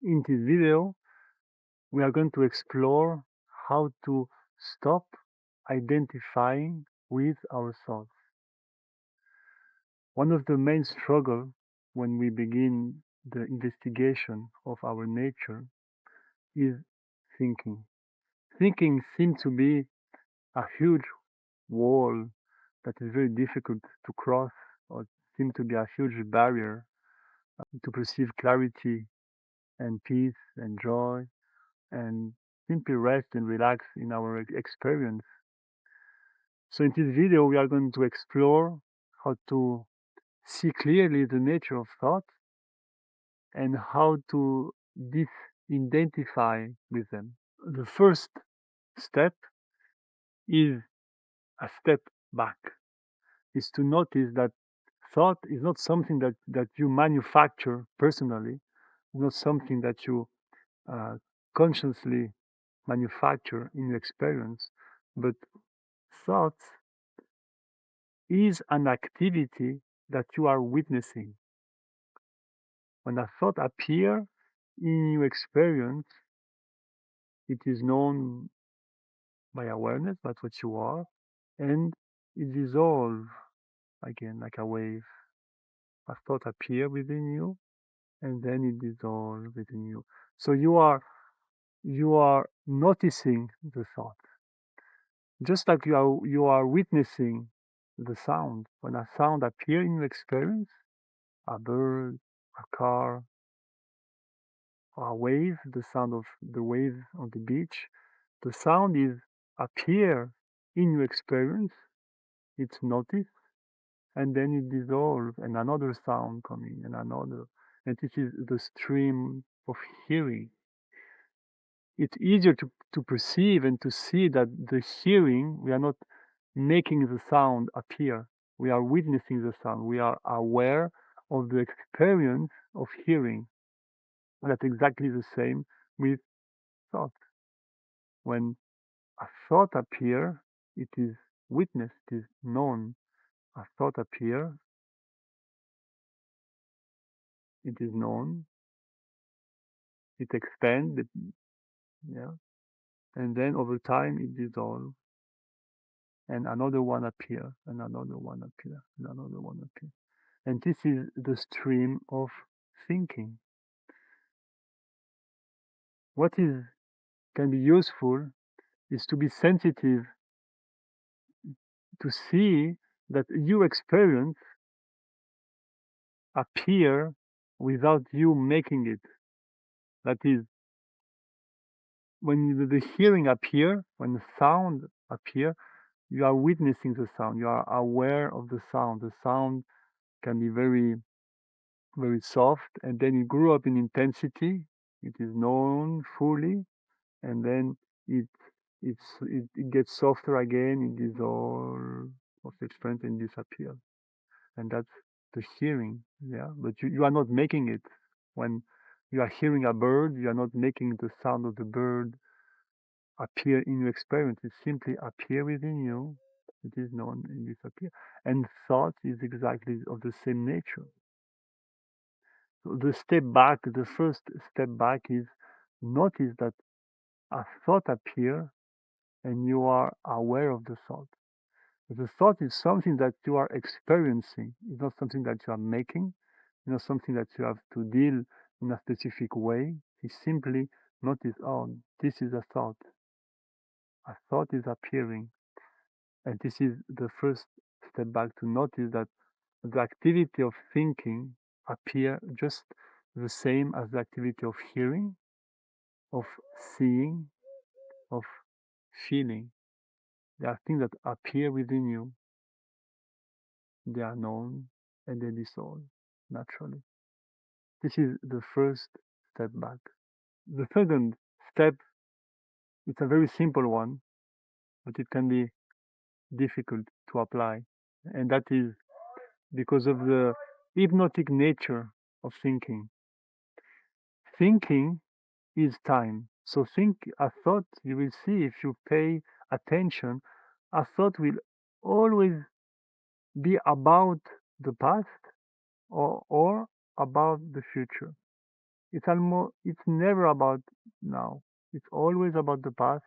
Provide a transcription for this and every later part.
In this video, we are going to explore how to stop identifying with our thoughts. One of the main struggles when we begin the investigation of our nature is thinking. Thinking seems to be a huge wall that is very difficult to cross, or seems to be a huge barrier to perceive clarity and peace and joy and simply rest and relax in our experience. So in this video, we are going to explore how to see clearly the nature of thought and how to disidentify with them. The first step is a step back, is to notice that thought is not something that you manufacture personally, not something that you uh, consciously manufacture in your experience, but thought is an activity that you are witnessing. When a thought appears in your experience, it is known by awareness, that's what you are, and it dissolves again like a wave. A thought appears within you, and then it dissolves within you. So you are noticing the thought, just like you are witnessing the sound. When a sound appears in your experience, a bird, a car, a wave, the sound of the wave on the beach, the sound is appear in your experience, it's noticed, and then it dissolves, and another sound coming, and another, and this is the stream of hearing. It's easier to perceive and to see that the hearing, we are not making the sound appear. We are witnessing the sound. We are aware of the experience of hearing. And that's exactly the same with thought. When a thought appears, it is witnessed, it is known. A thought appears, it is known, it expands, yeah, and then over time it dissolves, and another one appears, and another one appears, and another one appears. And this is the stream of thinking. What can be useful is to be sensitive to see that your experience appear without you making it. That is, when the hearing appear, when the sound appear, you are witnessing the sound. You are aware of the sound. The sound can be very, very soft, and then it grew up in intensity. It is known fully, and then it gets softer again. It dissolves of the experience and disappears. And that's the hearing, yeah. But you are not making it. When you are hearing a bird, you are not making the sound of the bird appear in your experience. It simply appear within you. It is known and disappear. And thought is exactly of the same nature. So the step back, the first step back is notice that a thought appear and you are aware of the thought. The thought is something that you are experiencing. It's not something that you are making. It's not something that you have to deal in a specific way. It's simply notice, oh, this is a thought. A thought is appearing. And this is the first step back to notice that the activity of thinking appear just the same as the activity of hearing, of seeing, of feeling. There are things that appear within you. They are known and they dissolve naturally. This is the first step back. The second step, it's a very simple one, but it can be difficult to apply. And that is because of the hypnotic nature of thinking. Thinking is time. So think a thought, you will see if you pay attention, a thought will always be about the past or about the future. it's never about now. It's always about the past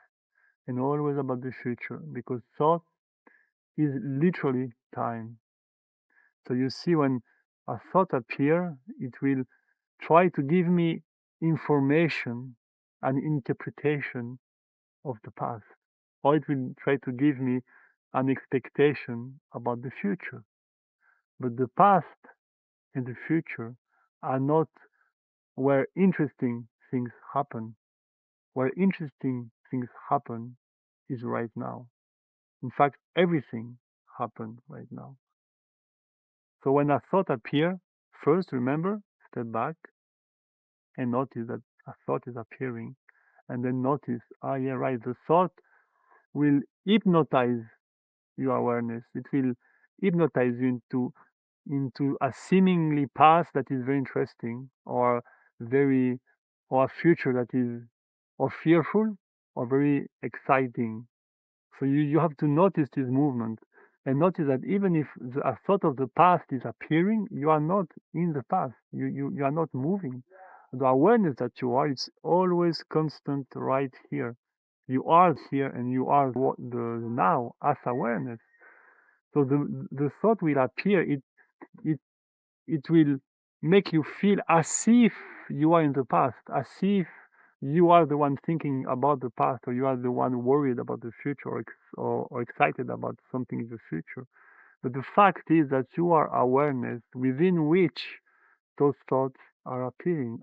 and always about the future because thought is literally time. So you see, when a thought appear, it will try to give me information and interpretation of the past, or it will try to give me an expectation about the future. But the past and the future are not where interesting things happen. Where interesting things happen is right now. In fact, everything happened right now. So when a thought appear, first remember, step back and notice that a thought is appearing, and then notice, ah, yeah, right, the thought will hypnotize your awareness. It will hypnotize you into a seemingly past that is very interesting, or very, or a future that is, or fearful, or very exciting. So you have to notice this movement and notice that even if a thought of the past is appearing, you are not in the past. You are not moving. The awareness that you are, it's always constant right here. You are here and you are the now as awareness. So the thought will appear. It it will make you feel as if you are in the past, as if you are the one thinking about the past, or you are the one worried about the future, or excited about something in the future. But the fact is that you are awareness within which those thoughts are appearing,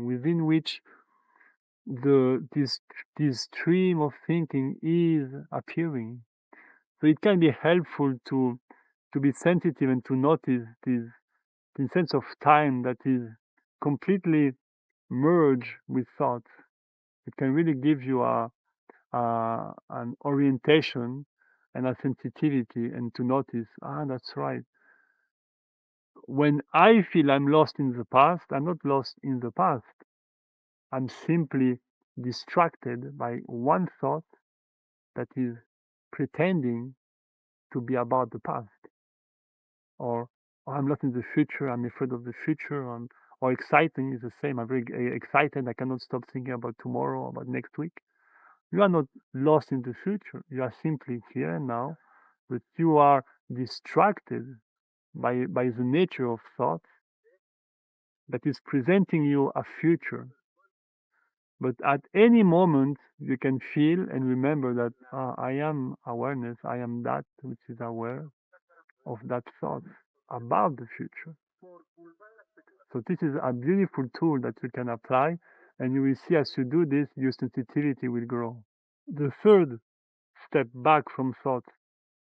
within which this stream of thinking is appearing. So it can be helpful to be sensitive and to notice this sense of time that is completely merged with thoughts. It can really give you an orientation and a sensitivity, and to notice, ah, that's right. When I feel I'm lost in the past, I'm not lost in the past. I'm simply distracted by one thought that is pretending to be about the past. Or, "Oh, I'm lost in the future, I'm afraid of the future," or exciting is the same. I'm very excited, I cannot stop thinking about tomorrow, about next week. You are not lost in the future. You are simply here and now, but you are distracted by the nature of thought that is presenting you a future. But at any moment, you can feel and remember that, I am awareness, I am that which is aware of that thought about the future. So this is a beautiful tool that you can apply, and you will see as you do this, your sensitivity will grow. The third step back from thoughts,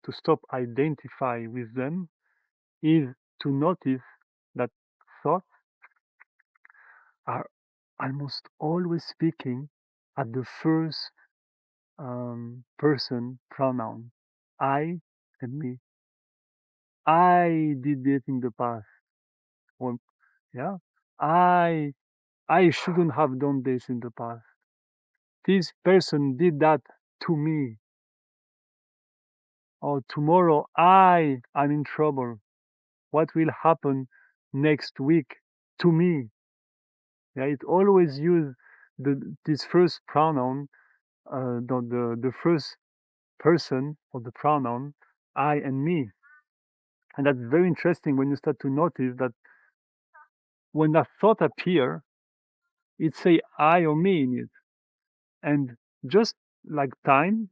to stop identify with them, is to notice that thoughts are almost always speaking at the first person pronoun, I and me. I did this in the past. Or, yeah, I I shouldn't have done this in the past. This person did that to me. Or tomorrow I am in trouble. What will happen next week to me? Yeah, it always use this first pronoun, the first person of the pronoun I and me. And that's very interesting when you start to notice that when that thought appear, it say I or me in it. And just like time,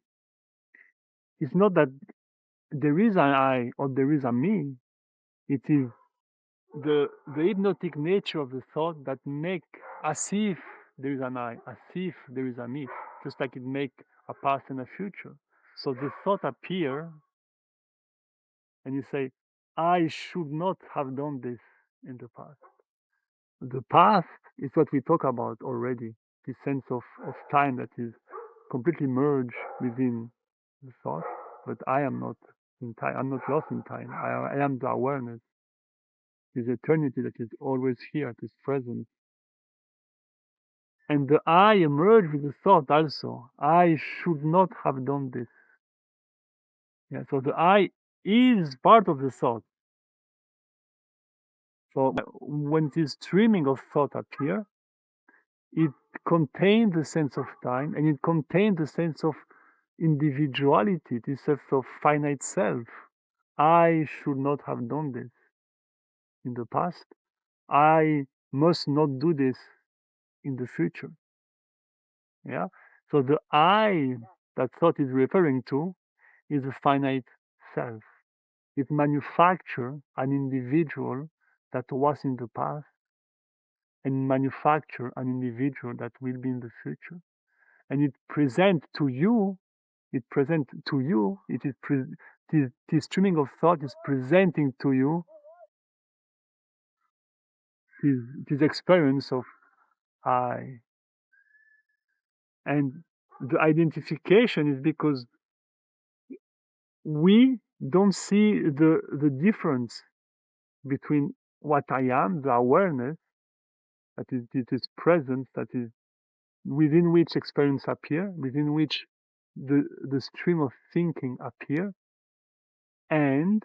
it's not that there is an I or there is a me. It is the hypnotic nature of the thought that make as if there is an I, as if there is a me, just like it make a past and a future. So the thought appear, and you say, I should not have done this in the past. The past is what we talk about already, this sense of time that is completely merged within the thought. But I am not in time. I'm not lost in time. I am the awareness, this eternity that is always here, that is present. And the I emerge with the thought also. I should not have done this. Yeah, so the I is part of the thought. So when this streaming of thought appear, it contains the sense of time, and it contains the sense of individuality, this sense of finite self. I should not have done this in the past. I must not do this in the future. Yeah. So the I that thought is referring to is a finite self. It manufactures an individual that was in the past and manufacture an individual that will be in the future. And it present to you, this streaming of thought is presenting to you this experience of I. And the identification is because we don't see the difference between what I am, the awareness that is, it is present, that is within which experience appear, within which the stream of thinking appear, and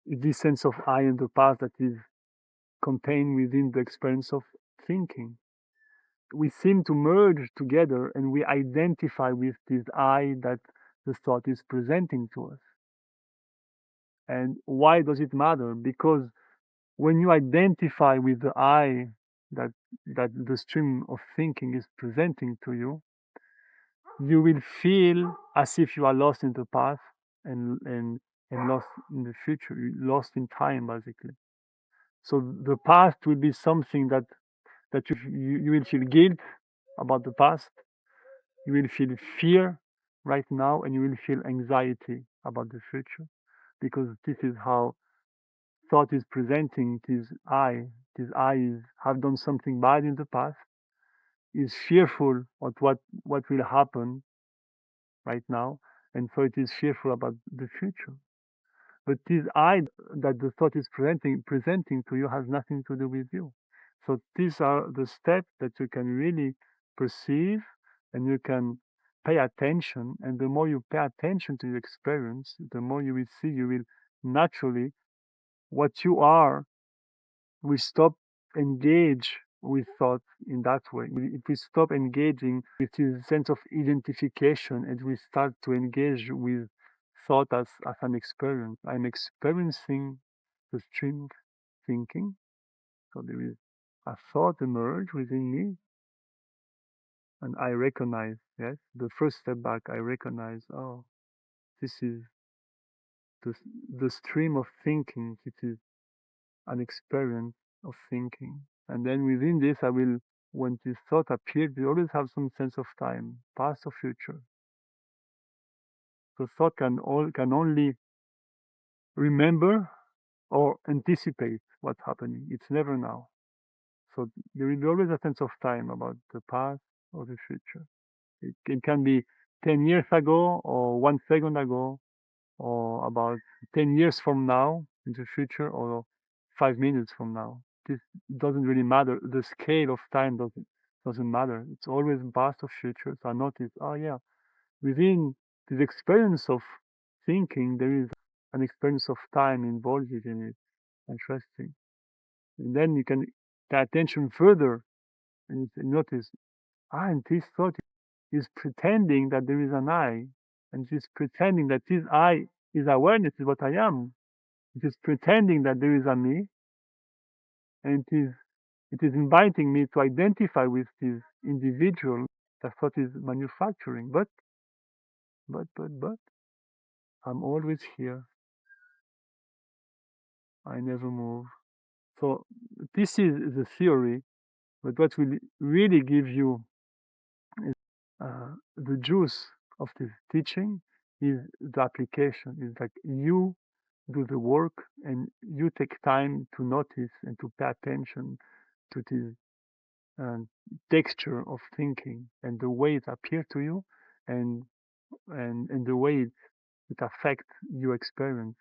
this sense of I in the past that is contained within the experience of thinking. We seem to merge together and we identify with this I that the thought is presenting to us. And why does it matter? Because when you identify with the I that the stream of thinking is presenting to you, you will feel as if you are lost in the past and lost in the future, lost in time, basically. So the past will be something that you will feel guilt about the past, you will feel fear right now, and you will feel anxiety about the future, because this is how thought is presenting this I is, have done something bad in the past, is fearful of what will happen right now, and so it is fearful about the future. But this I that the thought is presenting to you has nothing to do with you. So these are the steps that you can really perceive, and you can pay attention. And the more you pay attention to your experience, the more you will see, you will naturally, what you are, we stop engage with thought in that way. If we stop engaging with this sense of identification and we start to engage with thought as an experience, I'm experiencing the stream of thinking. So there is a thought emerge within me, and I recognize, yes, the first step back, I recognize, oh, this is the, the stream of thinking. It is an experience of thinking. And then within this, I will, when this thought appears, we always have some sense of time, past or future. So thought can only remember or anticipate what's happening. It's never now. So there will be always a sense of time about the past or the future. It can be 10 years ago or 1 second ago, or about 10 years from now in the future, or 5 minutes from now. This doesn't really matter. The scale of time doesn't matter. It's always past or future. So I notice, oh yeah, within this experience of thinking, there is an experience of time involved in it. Interesting. And then you can pay attention further and notice, and this thought is pretending that there is an I, and it is pretending that this I is awareness, is what I am. It is pretending that there is a me, and it is inviting me to identify with this individual that thought is manufacturing. But I'm always here. I never move. So this is the theory, but what will really give you is the juice of this teaching is the application. Is like you do the work and you take time to notice and to pay attention to this texture of thinking and the way it appears to you, and and the way it affects your experience.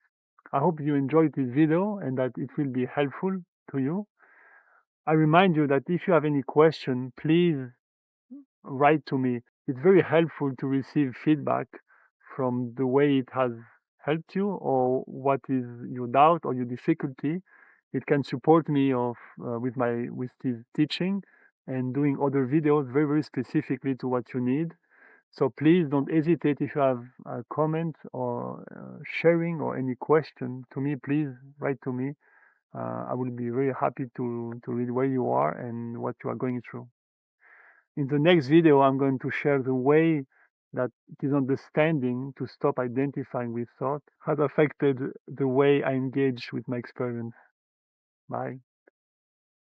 I hope you enjoyed this video and that it will be helpful to you. I remind you that if you have any question, please write to me. It's very helpful to receive feedback from the way it has helped you, or what is your doubt or your difficulty. It can support me with this teaching and doing other videos very, very specifically to what you need. So please don't hesitate if you have a comment or sharing or any question to me, please write to me. I will be very happy to read where you are and what you are going through. In the next video, I'm going to share the way that it is understanding to stop identifying with thought has affected the way I engage with my experience. Bye.